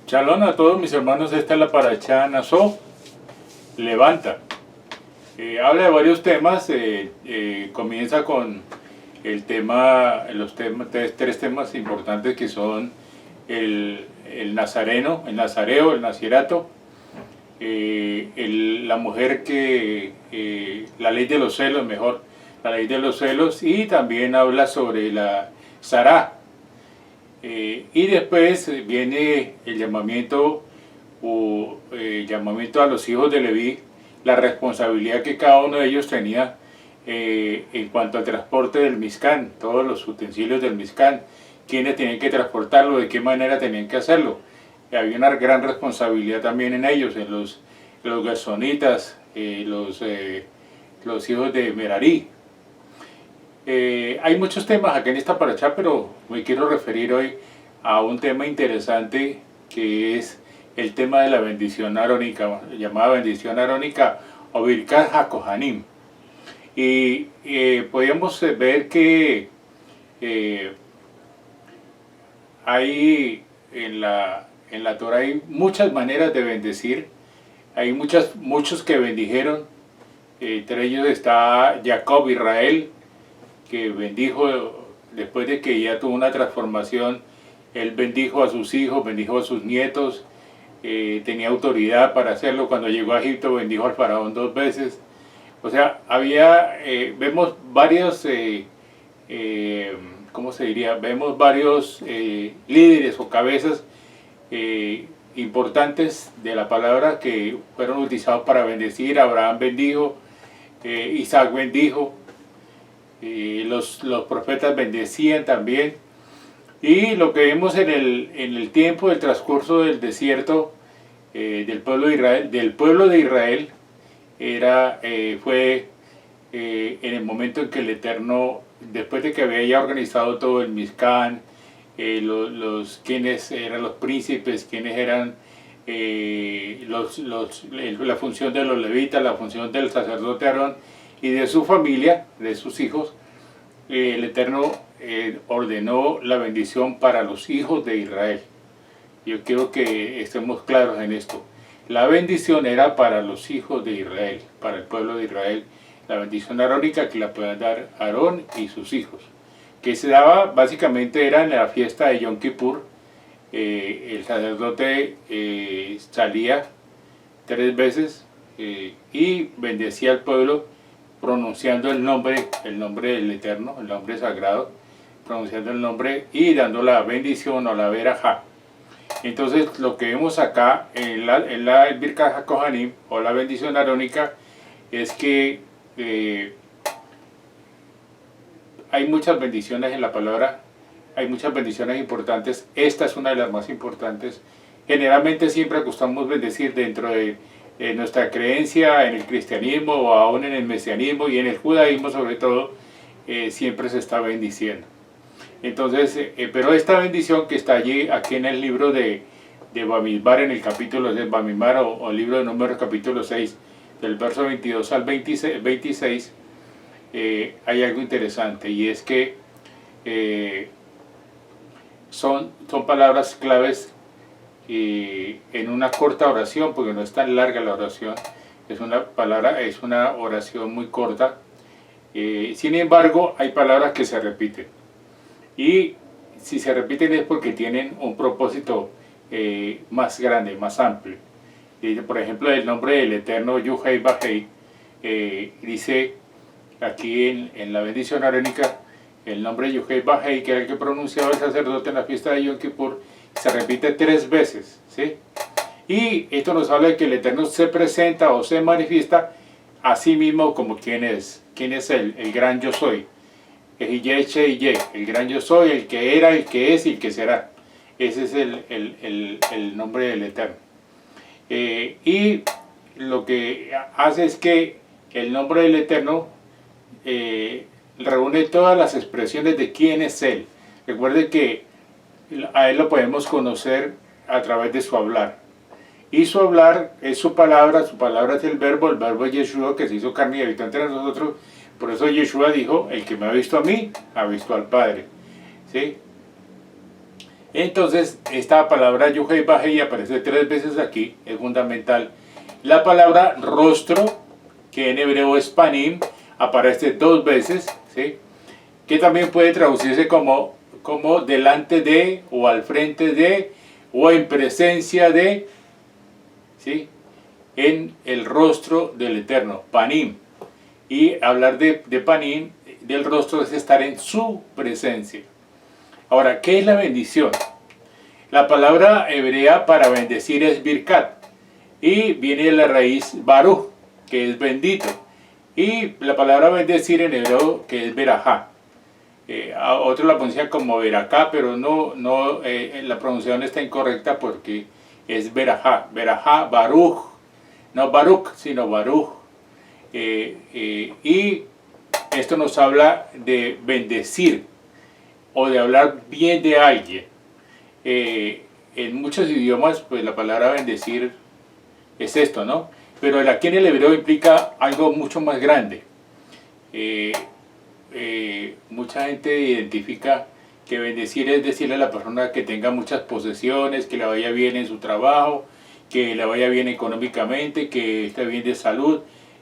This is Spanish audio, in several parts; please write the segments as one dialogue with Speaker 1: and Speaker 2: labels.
Speaker 1: Shalom a todos mis hermanos, esta es la Parashá Naso, levanta. Habla de varios temas, comienza con el tema, tres temas importantes que son el nazareno, el nazareo, el nazirato, la mujer la ley de los celos, mejor, la ley de los celos, y también habla sobre la Sará. Y después viene el llamamiento a los hijos de Leví, la responsabilidad que cada uno de ellos tenía en cuanto al transporte del Mizcán, todos los utensilios del Mizcán, quiénes tenían que transportarlo, de qué manera tenían que hacerlo. Había una gran responsabilidad también en ellos, en los gersonitas, los hijos de Merari. Hay muchos temas aquí en esta parashá, pero me quiero referir hoy a un tema interesante que es el tema de la bendición arónica, llamada bendición arónica o Birkat HaKohanim. Y podemos ver que hay en la Torah hay muchas maneras de bendecir, hay muchos que bendijeron, entre ellos está Jacob, Israel, que bendijo después de que ya tuvo una transformación. Él bendijo a sus hijos, bendijo a sus nietos, tenía autoridad para hacerlo. Cuando llegó a Egipto bendijo al faraón 2 veces. O sea, vemos varios, ¿cómo se diría? Vemos varios líderes o cabezas importantes de la palabra que fueron utilizados para bendecir. Abraham bendijo, Isaac bendijo, los profetas bendecían también. Y lo que vemos en el tiempo del transcurso del desierto del pueblo de Israel fue en el momento en que el Eterno, después de que había ya organizado todo el Mizcán, quiénes eran los príncipes, quiénes eran la función de los levitas, la función del sacerdote Aarón y de su familia, de sus hijos, el Eterno ordenó la bendición para los hijos de Israel. Yo quiero que estemos claros en esto. La bendición era para los hijos de Israel, para el pueblo de Israel. La bendición arónica que la puedan dar Aarón y sus hijos, que se daba básicamente era en la fiesta de Yom Kippur. El sacerdote salía 3 veces y bendecía al pueblo pronunciando el nombre del Eterno, el nombre sagrado, pronunciando el nombre y dando la bendición o la verajá. Entonces lo que vemos acá en la Birkat HaKohanim o la bendición arónica es que hay muchas bendiciones en la palabra, hay muchas bendiciones importantes. Esta es una de las más importantes. Generalmente siempre acostumbramos bendecir dentro de nuestra creencia en el cristianismo o aún en el mesianismo y en el judaísmo sobre todo, siempre se está bendiciendo. Entonces, pero esta bendición que está aquí en el libro de Bamidbar, en el capítulo de Bamidbar o el libro de Números capítulo 6, del verso 22 al 26, hay algo interesante, y es que son palabras claves en una corta oración, porque no es tan larga la oración, es una oración muy corta. Sin embargo, hay palabras que se repiten, y si se repiten es porque tienen un propósito más grande, más amplio. Por ejemplo, el nombre del Eterno, Yuhei Bajei, dice aquí en la bendición arónica, el nombre Yuhei Bajei, que era el que pronunciaba el sacerdote en la fiesta de Yom Kippur, se repite 3 veces, ¿sí? Y esto nos habla de que el Eterno se presenta o se manifiesta a sí mismo como quién es el gran yo soy. El gran yo soy, el que era, el que es y el que será. Ese es el nombre del Eterno. Y lo que hace es que el nombre del Eterno reúne todas las expresiones de quién es Él. Recuerde que a Él lo podemos conocer a través de su hablar. Y su hablar es su palabra es el verbo es Yeshua, que se hizo carne y habitó entre nosotros. Por eso Yeshua dijo, el que me ha visto a mí, ha visto al Padre. ¿Sí? Entonces, esta palabra Yuhei Bajei aparece 3 veces aquí, es fundamental. La palabra rostro, que en hebreo es panim, aparece 2 veces, ¿sí? Que también puede traducirse como delante de, o al frente de, o en presencia de, ¿sí? En el rostro del Eterno, panim. Y hablar de panim, del rostro, es estar en su presencia. Ahora, ¿qué es la bendición? La palabra hebrea para bendecir es birkat, y viene de la raíz baruch, que es bendito, y la palabra bendecir en hebreo, que es berajá. Otros la pronuncian como veracá, pero la pronunciación está incorrecta porque es berajá, baruch, no baruch, sino baruch. Y esto nos habla de bendecir o de hablar bien de alguien. En muchos idiomas, pues la palabra bendecir es esto, ¿no? Pero aquí en el hebreo implica algo mucho más grande. Mucha gente identifica que bendecir es decirle a la persona que tenga muchas posesiones, que le vaya bien en su trabajo, que le vaya bien económicamente, que esté bien de salud,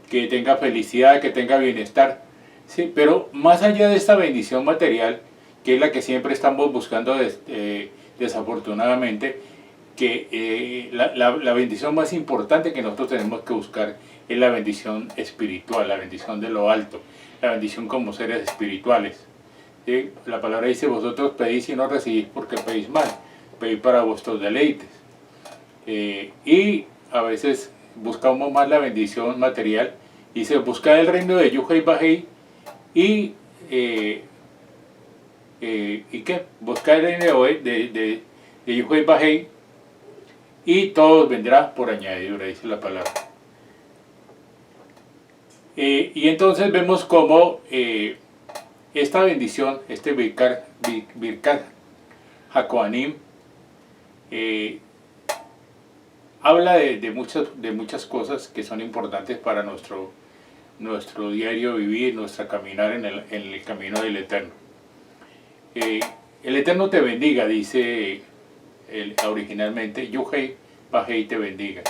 Speaker 1: que tenga felicidad, que tenga bienestar. Sí, pero más allá de esta bendición material, que es la que siempre estamos buscando desafortunadamente, que la bendición más importante que nosotros tenemos que buscar es la bendición espiritual, la bendición de lo alto, la bendición como seres espirituales. ¿Sí? La palabra dice: vosotros pedís y no recibís porque pedís mal, pedís para vuestros deleites. Y a veces buscamos más la bendición material, y dice: buscad el reino de Yuhei Bajei y ¿qué? Buscad el reino de Yuhei Bajei y todo vendrá por añadidura, dice la palabra. Y entonces vemos cómo esta bendición, este Birkat HaKohanim, habla de muchas cosas que son importantes para nuestro diario vivir, nuestra caminar en el camino del Eterno. El Eterno te bendiga, dice originalmente, Yuhei Bajei te bendiga.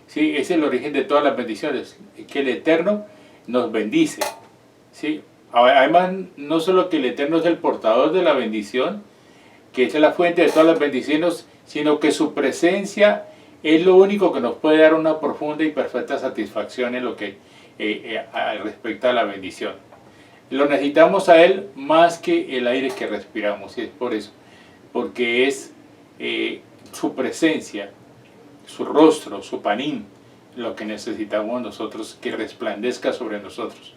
Speaker 1: ¿Sí? Es el origen de todas las bendiciones, que el Eterno nos bendice. ¿Sí? Además, no solo que el Eterno es el portador de la bendición, que es la fuente de todas las bendiciones, sino que su presencia es lo único que nos puede dar una profunda y perfecta satisfacción en lo que respecta a la bendición. Lo necesitamos a Él más que el aire que respiramos, y es por eso, porque es su presencia, su rostro, su panim, lo que necesitamos nosotros, que resplandezca sobre nosotros.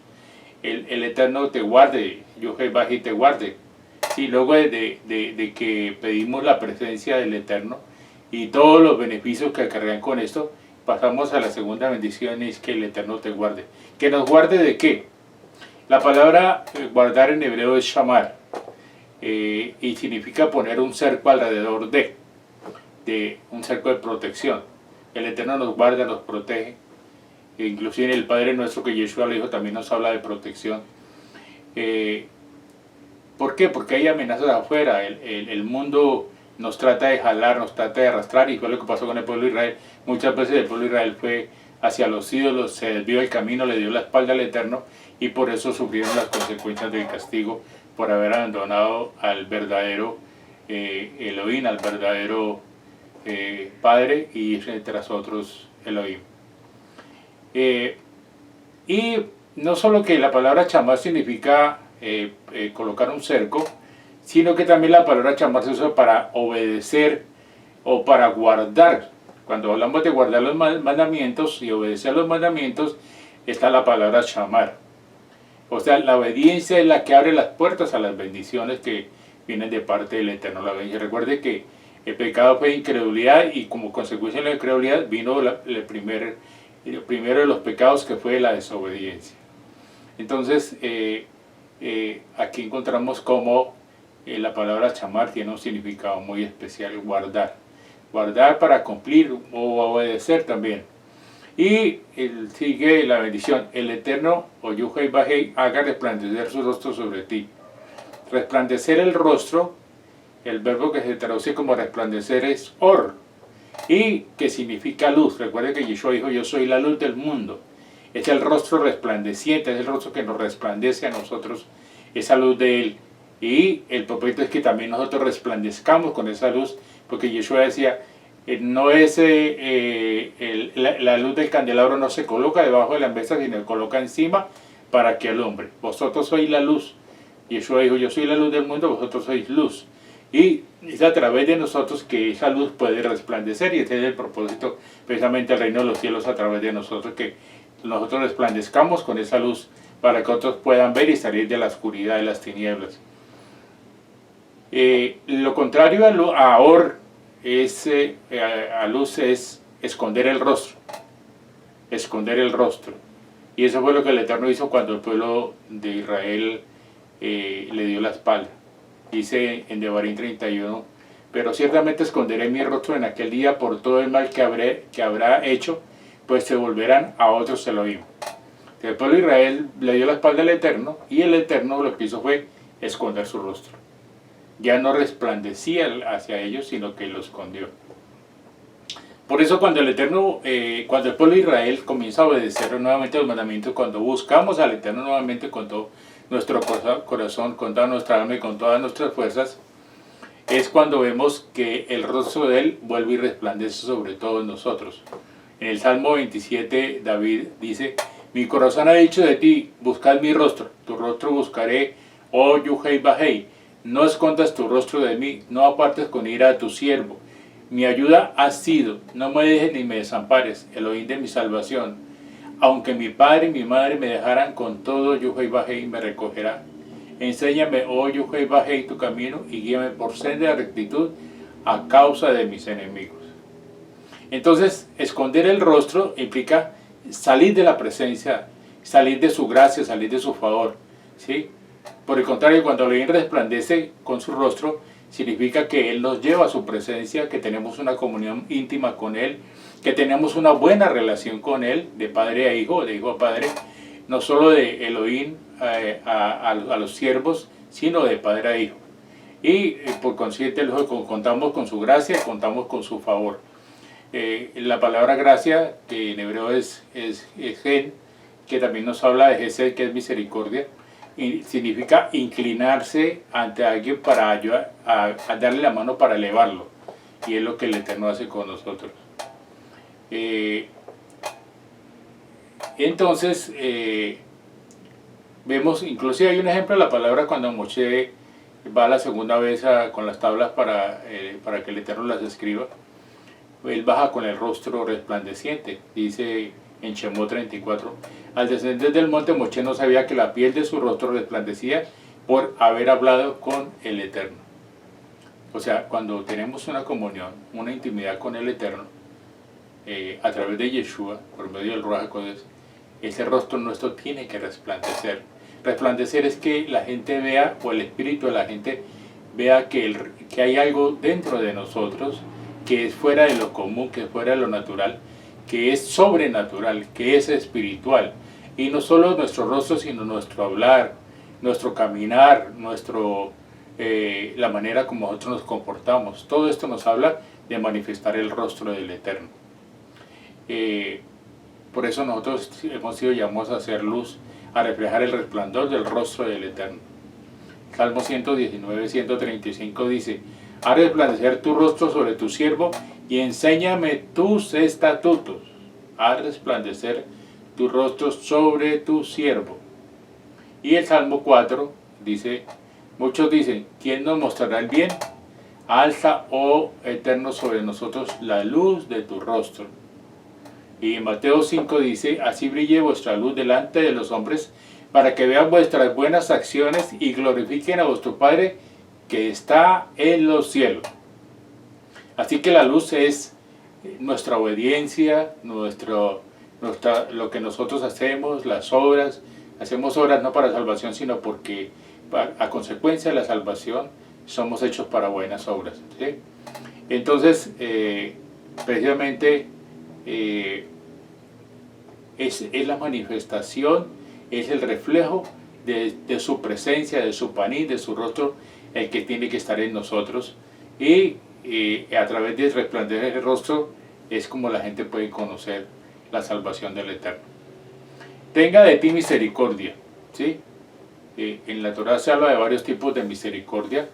Speaker 1: El Eterno te guarde, Yuhei Bajei te guarde. Sí, luego de que pedimos la presencia del Eterno y todos los beneficios que acarrean con esto, pasamos a la segunda bendición, es que el Eterno te guarde. ¿Que nos guarde de qué? La palabra guardar en hebreo es shamar, y significa poner un cerco alrededor de un cerco de protección. El Eterno nos guarda, nos protege. Inclusive el Padre Nuestro, que Yeshua le dijo, también nos habla de protección. ¿Por qué? Porque hay amenazas afuera. El mundo nos trata de jalar, nos trata de arrastrar, y fue lo que pasó con el pueblo de Israel. Muchas veces el pueblo de Israel fue hacia los ídolos, se desvió del camino, le dio la espalda al Eterno, y por eso sufrieron las consecuencias del castigo por haber abandonado al verdadero Elohim, al verdadero Padre, y tras otros Elohim. Y no solo que la palabra chamar significa colocar un cerco, sino que también la palabra chamar se usa para obedecer o para guardar. Cuando hablamos de guardar los mandamientos y obedecer los mandamientos, está la palabra chamar. O sea, la obediencia es la que abre las puertas a las bendiciones que vienen de parte del Eterno. Recuerde que el pecado fue incredulidad, y como consecuencia de la incredulidad vino el primero de los pecados, que fue la desobediencia. Entonces, aquí encontramos cómo la palabra chamar tiene un significado muy especial: guardar. Guardar para cumplir o obedecer también. Y sigue la bendición: el Eterno, o Yuhei Bajei, haga resplandecer su rostro sobre ti. Resplandecer el rostro el verbo que se traduce como resplandecer es or, y que significa luz. Recuerde que Yeshua dijo, yo soy la luz del mundo. Es el rostro resplandeciente, es el rostro que nos resplandece a nosotros, esa luz de Él. Y el propósito es que también nosotros resplandezcamos con esa luz, porque Yeshua decía, no es la luz del candelabro no se coloca debajo de la mesa, sino se coloca encima para que alumbre. Vosotros sois la luz. Yeshua dijo, yo soy la luz del mundo, vosotros sois luz. Y es a través de nosotros que esa luz puede resplandecer, y ese es el propósito precisamente del reino de los cielos, a través de nosotros, que nosotros resplandezcamos con esa luz para que otros puedan ver y salir de la oscuridad, de las tinieblas. Lo contrario a or es, a luz es esconder el rostro, esconder el rostro. Y eso fue lo que el Eterno hizo cuando el pueblo de Israel le dio la espalda. Dice en Devarim 31, pero ciertamente esconderé mi rostro en aquel día por todo el mal que habrá hecho, pues se volverán a otros Elohim. El pueblo de Israel le dio la espalda al Eterno, y el Eterno lo que hizo fue esconder su rostro. Ya no resplandecía hacia ellos, sino que lo escondió. Por eso cuando el Eterno, cuando el pueblo de Israel comienza a obedecer nuevamente los mandamientos, cuando buscamos al Eterno nuevamente con todo nuestro corazón, con toda nuestra alma y con todas nuestras fuerzas, es cuando vemos que el rostro de Él vuelve y resplandece sobre todos nosotros. En el Salmo 27, David dice, mi corazón ha dicho de ti, buscad mi rostro, tu rostro buscaré, oh Yuhei Bajei, no escondas tu rostro de mí, no apartes con ira a tu siervo. Mi ayuda has sido, no me dejes ni me desampares, Elohim de mi salvación. Aunque mi padre y mi madre me dejaran, con todo Yuhei Bajei me recogerá. Enséñame, oh Yuhei Bajei, tu camino, y guíame por senda de rectitud a causa de mis enemigos. Entonces, esconder el rostro implica salir de la presencia, salir de su gracia, salir de su favor, ¿sí? Por el contrario, cuando Elohim resplandece con su rostro, significa que Él nos lleva a su presencia, que tenemos una comunión íntima con Él, que tenemos una buena relación con Él, de padre a hijo, de hijo a padre, no solo de Elohim a los siervos, sino de padre a hijo. Y por consiguiente, contamos con su gracia, contamos con su favor. La palabra gracia, que en hebreo es gen, que también nos habla de gesed, que es misericordia, y significa inclinarse ante alguien para ayudar, a darle la mano para elevarlo, y es lo que el Eterno hace con nosotros. Entonces vemos, inclusive hay un ejemplo de la palabra cuando Moshe va la segunda vez con las tablas para que el Eterno las escriba. Él baja con el rostro resplandeciente, dice en Shemot 34. Al descender del monte, Moshe no sabía que la piel de su rostro resplandecía por haber hablado con el Eterno. O sea, cuando tenemos una comunión, una intimidad con el Eterno, a través de Yeshua, por medio del Ruach HaKodesh, ese rostro nuestro tiene que resplandecer. Resplandecer es que la gente vea, o el espíritu de la gente vea que hay algo dentro de nosotros que es fuera de lo común, que es fuera de lo natural, que es sobrenatural, que es espiritual. Y no solo nuestro rostro, sino nuestro hablar, nuestro caminar, la manera como nosotros nos comportamos. Todo esto nos habla de manifestar el rostro del Eterno. Por eso nosotros hemos sido llamados a hacer luz, a reflejar el resplandor del rostro del Eterno. Salmo 119, 135 dice, haz resplandecer tu rostro sobre tu siervo y enséñame tus estatutos. Haz resplandecer tu rostro sobre tu siervo. Y el Salmo 4 dice, muchos dicen, ¿quién nos mostrará el bien? Alza, oh Eterno, sobre nosotros la luz de tu rostro. Y Mateo 5 dice, así brille vuestra luz delante de los hombres, para que vean vuestras buenas acciones y glorifiquen a vuestro Padre que está en los cielos. Así que la luz es nuestra obediencia, lo que nosotros hacemos, las obras. Hacemos obras no para salvación, sino porque a consecuencia de la salvación somos hechos para buenas obras, ¿sí? Entonces, precisamente es la manifestación, es el reflejo de su presencia, de su paní, de su rostro, el que tiene que estar en nosotros, y a través del resplandecer del rostro es como la gente puede conocer la salvación del Eterno. Tenga de ti misericordia, ¿sí? En la Torá se habla de varios tipos de misericordia,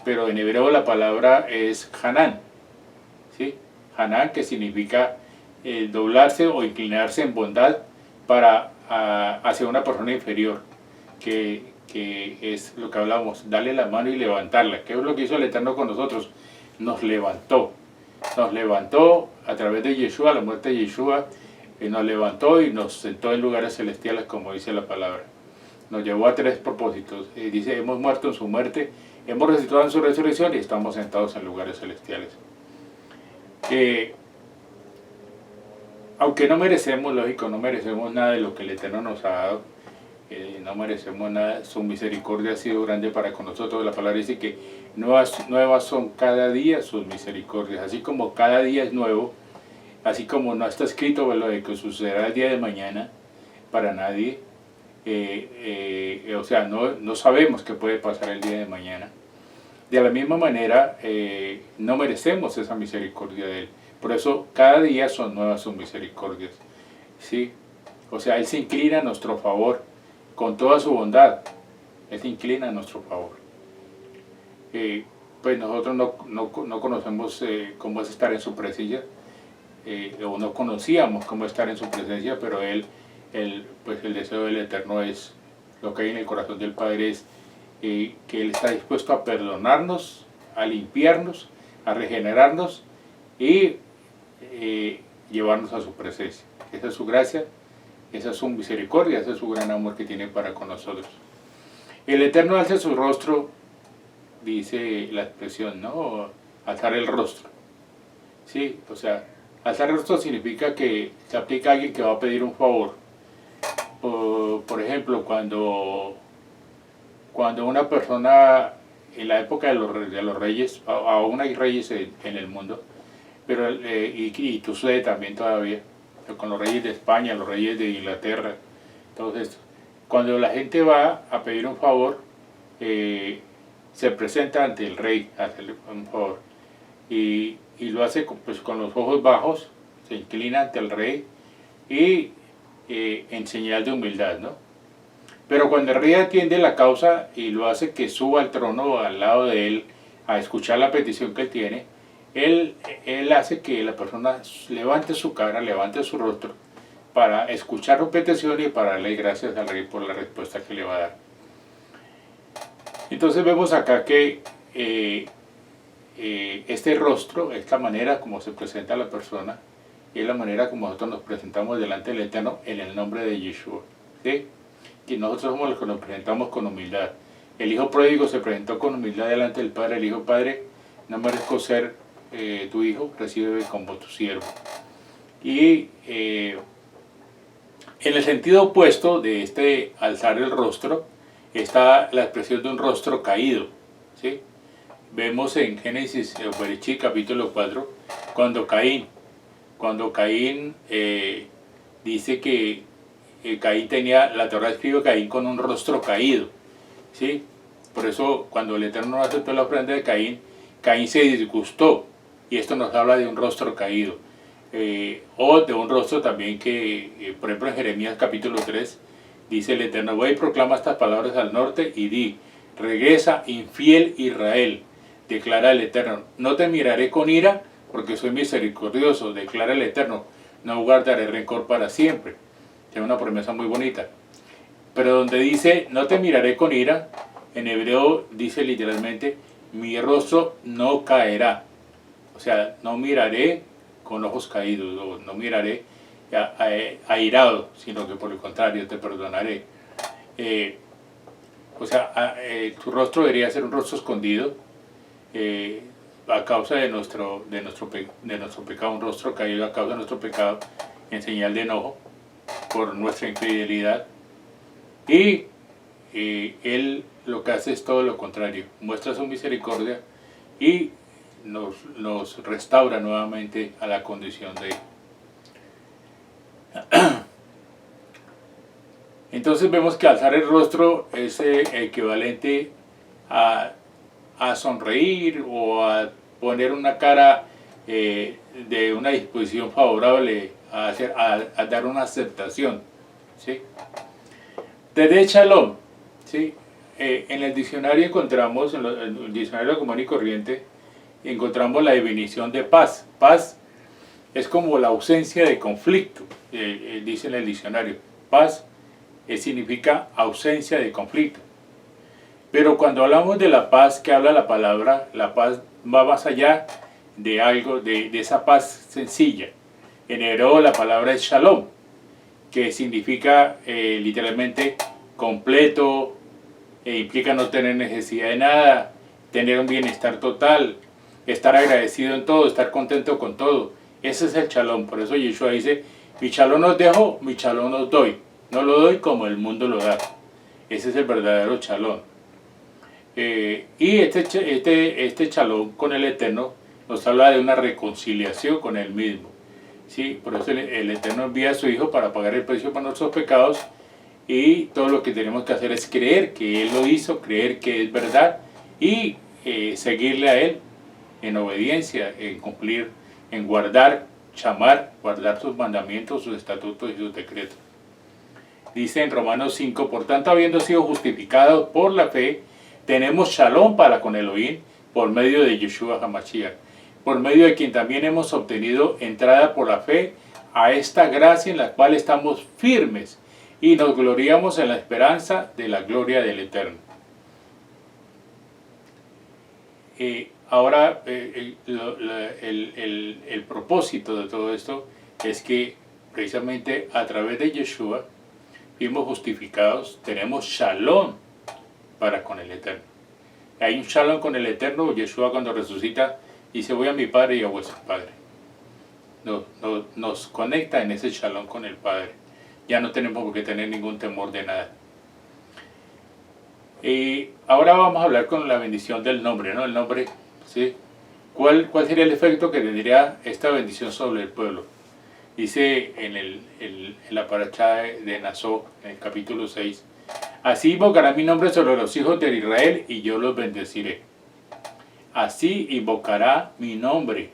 Speaker 1: pero en hebreo la palabra es Hanán, ¿sí? Hanán, que significa doblarse o inclinarse en bondad para hacia una persona inferior, que es lo que hablamos, darle la mano y levantarla. ¿Qué es lo que hizo el Eterno con nosotros? Nos levantó a través de Yeshua, la muerte de Yeshua, nos levantó y nos sentó en lugares celestiales, como dice la palabra. Nos llevó a 3 propósitos. Dice, hemos muerto en su muerte, hemos resucitado en su resurrección y estamos sentados en lugares celestiales. Aunque no merecemos, lógico, no merecemos nada de lo que el Eterno nos ha dado, no merecemos nada, su misericordia ha sido grande para con nosotros. La palabra dice que nuevas son cada día sus misericordias, así como cada día es nuevo, así como no está escrito lo de que sucederá el día de mañana para nadie, o sea, no sabemos qué puede pasar el día de mañana. De la misma manera, no merecemos esa misericordia de Él. Por eso, cada día son nuevas sus misericordias, ¿sí? O sea, Él se inclina a nuestro favor con toda su bondad. Él se inclina a nuestro favor. Pues nosotros no conocemos cómo es estar en su presencia, o no conocíamos cómo estar en su presencia, pero pues el deseo del Eterno es, lo que hay en el corazón del Padre es que Él está dispuesto a perdonarnos, a limpiarnos, a regenerarnos y llevarnos a su presencia. Esa es su gracia, esa es su misericordia, ese es su gran amor que tiene para con nosotros. El Eterno alza su rostro, dice la expresión, ¿no? Alzar el rostro. Sí, o sea, alzar el rostro significa que se aplica a alguien que va a pedir un favor. Por ejemplo, cuando una persona, en la época de los reyes, aún hay reyes en el mundo, pero y sucede también todavía, con los reyes de España, los reyes de Inglaterra, todos estos. Cuando la gente va a pedir un favor, se presenta ante el rey a hacerle un favor, y lo hace pues, con los ojos bajos, se inclina ante el rey y en señal de humildad, ¿no? Pero cuando el rey atiende la causa y lo hace que suba al trono al lado de él a escuchar la petición que él tiene, él hace que la persona levante su cara, levante su rostro para escuchar su petición y para darle gracias al rey por la respuesta que le va a dar. Entonces vemos acá que este rostro, esta manera como se presenta la persona, es la manera como nosotros nos presentamos delante del Eterno en el nombre de Yeshua, ¿sí? Y nosotros somos los que nos presentamos con humildad. El hijo pródigo se presentó con humildad delante del Padre. Le dijo, Padre, no merezco ser tu hijo, recíbeme como tu siervo. Y en el sentido opuesto de este alzar el rostro está la expresión de un rostro caído, ¿sí? Vemos en Génesis, Bereshit, capítulo 4, cuando Caín dice que Caín tenía, la Torá escribe Caín con un rostro caído, ¿sí? Por eso cuando el Eterno no aceptó la ofrenda de Caín, Caín se disgustó, y esto nos habla de un rostro caído, o de un rostro también que, por ejemplo en Jeremías capítulo 3, dice el Eterno, voy y proclama estas palabras al norte y di, regresa infiel Israel, declara el Eterno, no te miraré con ira, porque soy misericordioso, declara el Eterno, no guardaré rencor para siempre. Es una promesa muy bonita. Pero donde dice, no te miraré con ira, en hebreo dice literalmente, mi rostro no caerá. O sea, no miraré con ojos caídos, o no miraré airado, sino que por el contrario te perdonaré. O sea, tu rostro debería ser un rostro escondido, a causa de nuestro pecado, un rostro caído a causa de nuestro pecado, en señal de enojo por nuestra infidelidad. Y Él lo que hace es todo lo contrario, muestra su misericordia y nos restaura nuevamente a la condición de Él. Entonces vemos que alzar el rostro es equivalente a a sonreír o a poner una cara de una disposición favorable a dar una aceptación, ¿sí? Desde Shalom, ¿sí? En el diccionario encontramos, en el diccionario común y corriente, encontramos la definición de paz. Paz es como la ausencia de conflicto, dice en el diccionario. Paz significa ausencia de conflicto. Pero cuando hablamos de la paz que habla la palabra, la paz va más allá de algo, de esa paz sencilla. En hebreo la palabra es shalom, que significa literalmente completo, implica no tener necesidad de nada, tener un bienestar total, estar agradecido en todo, estar contento con todo. Ese es el shalom. Por eso Yeshua dice, mi shalom os dejo, mi shalom os doy. No lo doy como el mundo lo da. Ese es el verdadero shalom. Y este shalom con el Eterno nos habla de una reconciliación con Él mismo. ¿Sí? Por eso el Eterno envía a su Hijo para pagar el precio por nuestros pecados, y todo lo que tenemos que hacer es creer que Él lo hizo, creer que es verdad y seguirle a Él en obediencia, en cumplir, en guardar sus mandamientos, sus estatutos y sus decretos. Dice en Romanos 5, por tanto, habiendo sido justificados por la fe, tenemos shalom para con Elohim por medio de Yeshua HaMashiach, por medio de quien también hemos obtenido entrada por la fe a esta gracia en la cual estamos firmes y nos gloriamos en la esperanza de la gloria del Eterno. Ahora, el propósito de todo esto es que precisamente a través de Yeshua fuimos justificados, tenemos shalom para con el Eterno. Hay un shalom con el Eterno. Yeshua cuando resucita dice, voy a mi Padre y a vuestro Padre. Nos conecta en ese shalom con el Padre. Ya no tenemos por qué tener ningún temor de nada. Ahora vamos a hablar con la bendición del nombre, ¿no? El nombre, ¿sí? ¿Cuál sería el efecto que tendría esta bendición sobre el pueblo? Dice en la parashá de Nazó, en el capítulo 6, así invocará mi nombre sobre los hijos de Israel y yo los bendeciré. Así invocarán mi nombre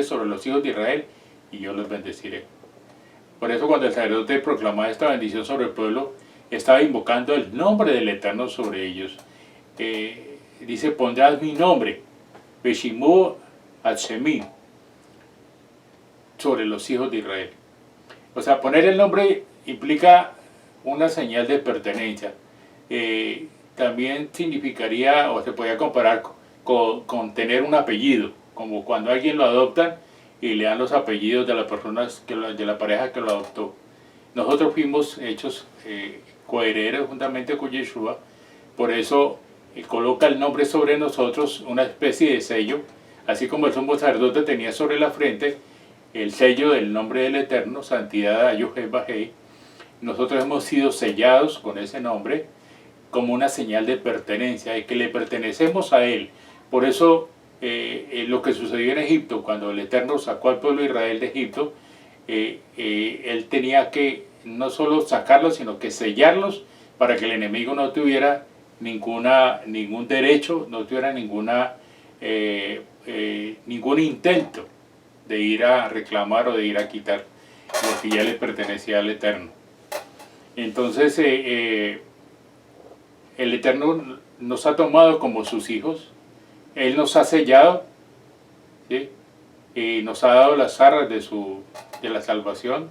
Speaker 1: sobre los hijos de Israel y yo los bendeciré. Por eso cuando el sacerdote proclamaba esta bendición sobre el pueblo, estaba invocando el nombre del Eterno sobre ellos. Dice, pondrás mi nombre, Beshimu Hashemi, sobre los hijos de Israel. O sea, poner el nombre implica una señal de pertenencia. También significaría, o se podría comparar con tener un apellido, como cuando alguien lo adoptan y le dan los apellidos de las personas, de la pareja que lo adoptó. Nosotros fuimos hechos coherederos juntamente con Yeshua, por eso coloca el nombre sobre nosotros, una especie de sello, así como el sumo sacerdote tenía sobre la frente el sello del nombre del Eterno, Santidad a Yahweh. Nosotros hemos sido sellados con ese nombre como una señal de pertenencia, de que le pertenecemos a Él. Por eso lo que sucedió en Egipto, cuando el Eterno sacó al pueblo de Israel de Egipto, Él tenía que no solo sacarlos, sino que sellarlos para que el enemigo no tuviera ningún derecho, no tuviera ningún intento de ir a reclamar o de ir a quitar lo que ya le pertenecía al Eterno. Entonces el Eterno nos ha tomado como sus hijos, Él nos ha sellado, ¿sí? Y nos ha dado las arras de la salvación,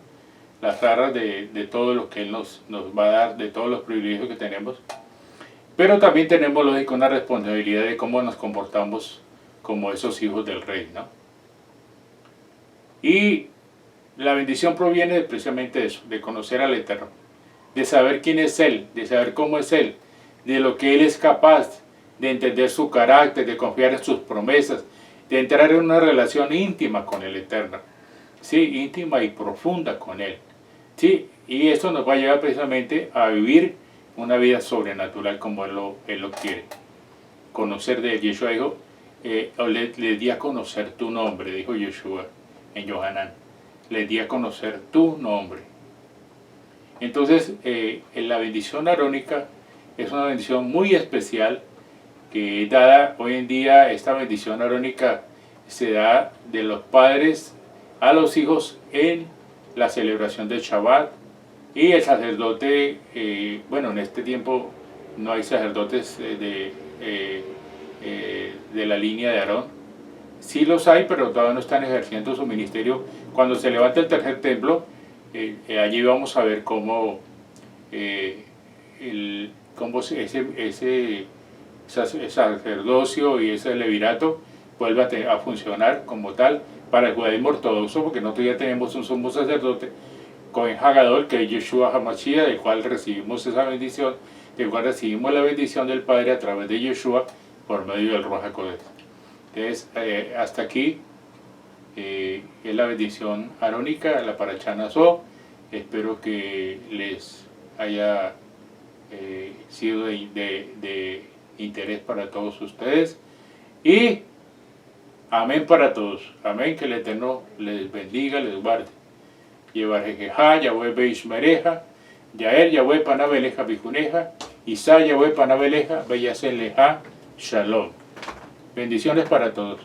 Speaker 1: las arras de todo lo que Él nos va a dar, de todos los privilegios que tenemos. Pero también tenemos, lógico, una responsabilidad de cómo nos comportamos como esos hijos del Rey, ¿no? Y la bendición proviene precisamente de eso, de conocer al Eterno, de saber quién es Él, de saber cómo es Él, de lo que Él es capaz, de entender su carácter, de confiar en sus promesas, de entrar en una relación íntima con el Eterno, ¿sí? Íntima y profunda con Él, ¿sí? Y eso nos va a llevar precisamente a vivir una vida sobrenatural como Él lo quiere. Conocer de Yeshua, dijo, le di a conocer tu nombre, dijo Yeshua en Yohanan, le di a conocer tu nombre. Entonces, la bendición arónica es una bendición muy especial que es dada hoy en día. Esta bendición arónica se da de los padres a los hijos en la celebración del Shabbat, y el sacerdote, bueno, en este tiempo no hay sacerdotes de la línea de Aarón. Sí los hay, pero todavía no están ejerciendo su ministerio. Cuando se levanta el tercer templo, allí vamos a ver cómo, cómo ese sacerdocio y ese levirato vuelve a funcionar como tal para el judaísmo ortodoxo, porque nosotros ya tenemos un sumo sacerdote, Cohen Hagadol, que es Yeshua HaMashiach, del cual recibimos esa bendición, del cual recibimos la bendición del Padre a través de Yeshua por medio del Ruach HaKodesh. Entonces, hasta aquí es la bendición arónica, la Parashá Naso. Espero que les haya sido de interés para todos ustedes. Y amén para todos. Amén, que el Eterno les bendiga, les guarde. Yevarejeja, Yahweh Beishmereja, Yael, Yahweh Panabeleja Bijuneja, Isa, Yahweh Panabeleja, Beyaseleja, Shalom. Bendiciones para todos.